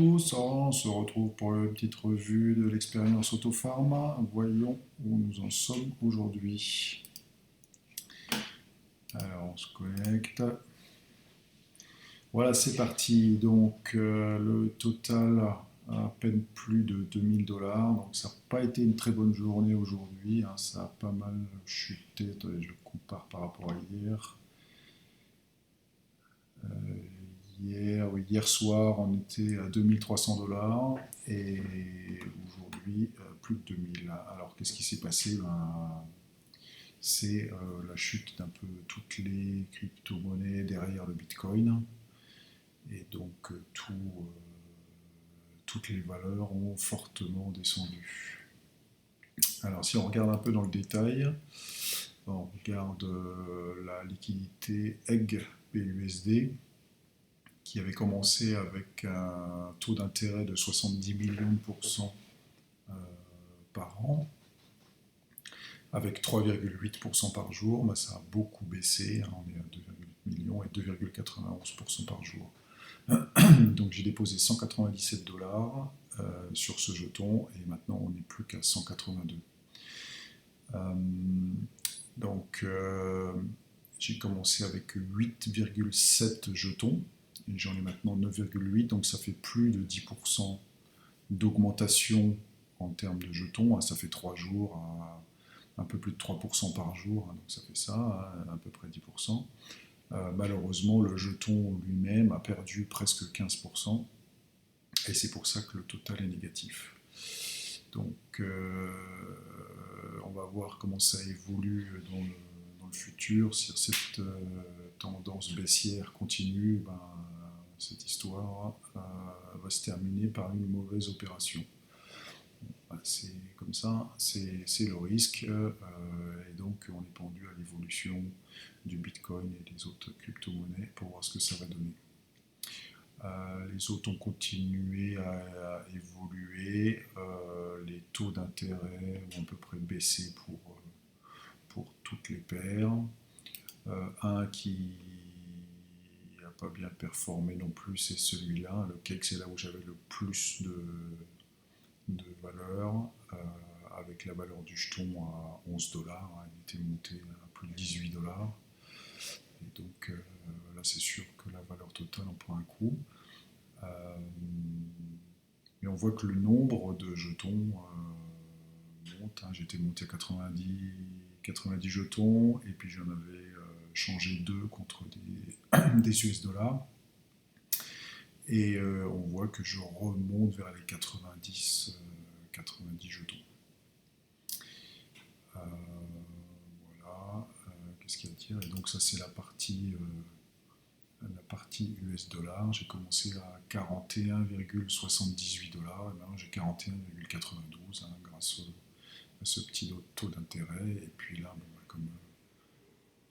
Tous, on se retrouve pour une petite revue de l'expérience Autopharma. Voyons où nous en sommes aujourd'hui. Alors, on se connecte. Voilà, c'est parti. Donc, le total à peine plus de 2000 $. Donc, ça n'a pas été une très bonne journée aujourd'hui, hein. Ça a pas mal chuté. Attendez, je compare par rapport à hier. Oui, hier soir, on était à 2300 $ et aujourd'hui, plus de 2000. Alors, qu'est-ce qui s'est passé? C'est la chute d'un peu toutes les crypto-monnaies derrière le Bitcoin. Et donc, toutes les valeurs ont fortement descendu. Alors, si on regarde un peu dans le détail, on regarde la liquidité EGG-BUSD qui avait commencé avec un taux d'intérêt de 70 millions de pourcents euh, par an, avec 3,8% par jour. Bah, ça a beaucoup baissé, hein, on est à 2,8 millions et 2,91% par jour. Donc j'ai déposé 197 $ sur ce jeton et maintenant on n'est plus qu'à 182. Euh, donc j'ai commencé avec 8,7 jetons et j'en ai maintenant 9,8, donc ça fait plus de 10% d'augmentation en termes de jetons. Ça fait 3 jours à un peu plus de 3% par jour, donc ça fait ça, à peu près 10%. Malheureusement, le jeton lui-même a perdu presque 15%, et c'est pour ça que le total est négatif. Donc, on va voir comment ça évolue dans le futur. Si cette tendance baissière continue, ben, cette histoire va se terminer par une mauvaise opération. C'est comme ça, c'est le risque, et donc on est pendu à l'évolution du Bitcoin et des autres crypto-monnaies pour voir ce que ça va donner. Les autres ont continué à évoluer, les taux d'intérêt ont à peu près baissé pour toutes les paires. Un qui n'a pas bien performé non plus, c'est celui-là, le cake, c'est là où j'avais le plus de valeur, avec la valeur du jeton à 11 $. Il était monté à plus de 18 $. Et donc là, c'est sûr que la valeur totale en prend un coup. Mais on voit que le nombre de jetons monte, hein. J'étais monté à 90 jetons et puis j'en avais changé 2 contre des US $. Et on voit que je remonte vers les 90 jetons. Euh, voilà. Qu'est-ce qu'il y a à dire? Et donc ça c'est la partie US$. J'ai commencé à 41,78 $. Et maintenant j'ai 41,92, hein, grâce à ce petit taux d'intérêt. Et puis là, bon, comme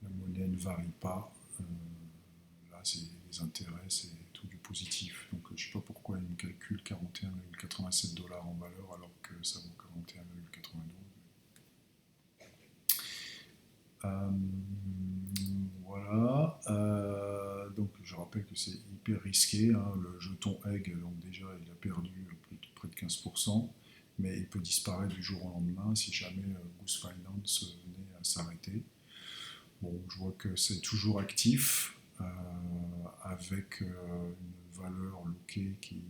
la monnaie ne varie pas, là c'est les intérêts, c'est tout du positif. Donc je ne sais pas pourquoi il me calcule 41,87 $ en valeur alors que ça vaut 41,92. Euh, voilà. Donc je rappelle que c'est hyper risqué, hein. Le jeton Egg, donc déjà, il a perdu près de 15%, mais il peut disparaître du jour au lendemain si jamais Goose Finance venait à s'arrêter. Bon, je vois que c'est toujours actif, avec une valeur loquée qui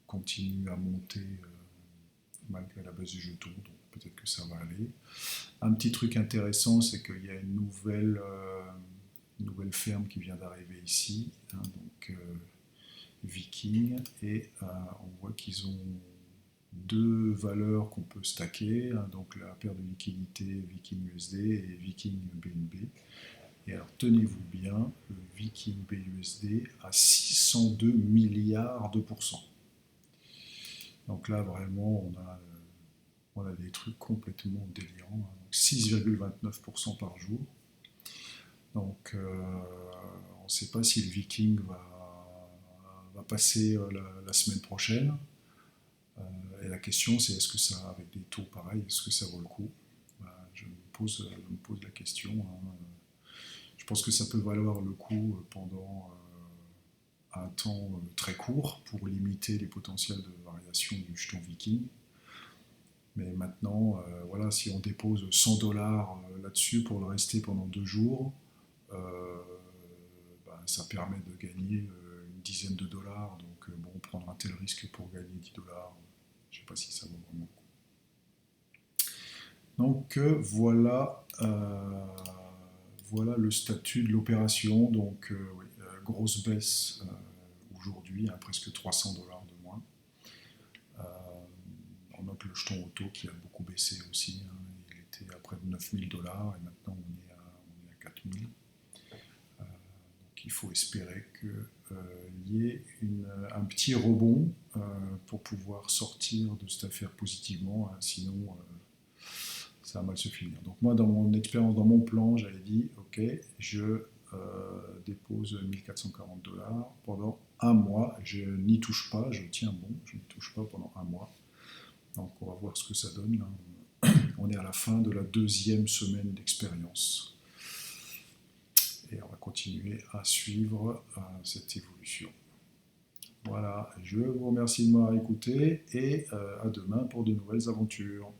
continue à monter malgré la baisse du jeton, donc peut-être que ça va aller. Un petit truc intéressant, c'est qu'il y a une nouvelle ferme qui vient d'arriver ici, hein, donc Viking, et on voit qu'ils ont deux valeurs qu'on peut stacker, hein, donc la paire de liquidités Viking USD et Viking BNB. Et alors tenez-vous bien, le Viking BUSD a 602 milliards de pourcents. Donc là vraiment on a des trucs complètement délirants, hein. 6,29% par jour. Donc on ne sait pas si le Viking va passer la semaine prochaine. Et la question c'est est-ce que ça, avec des taux pareils, est-ce que ça vaut le coup? Je me pose la question, hein. Je pense que ça peut valoir le coup pendant un temps très court pour limiter les potentiels de variation du jeton Viking. Mais maintenant, voilà, si on dépose 100 dollars là-dessus pour le rester pendant 2 jours, euh, ben, ça permet de gagner une dizaine de dollars. Donc, bon, prendre un tel risque pour gagner 10 dollars, je ne sais pas si ça vaut vraiment le coup. Donc, voilà le statut de l'opération. Donc, oui, grosse baisse aujourd'hui, hein, presque 300 dollars de moins. On note le jeton auto qui a beaucoup baissé aussi, hein. Il était à près de 9000 dollars et maintenant on est à 4000. Donc il faut espérer qu'il y ait un petit rebond pour pouvoir sortir de cette affaire positivement, hein, sinon ça va mal se finir. Donc moi, dans mon expérience, dans mon plan, j'avais dit, ok, je dépose 1440 dollars pendant un mois, je n'y touche pas, je tiens bon, je n'y touche pas pendant un mois. Donc on va voir ce que ça donne. Là. On est à la fin de la 2e semaine d'expérience. Et on va continuer à suivre cette évolution. Voilà, je vous remercie de m'avoir écouté et à demain pour de nouvelles aventures.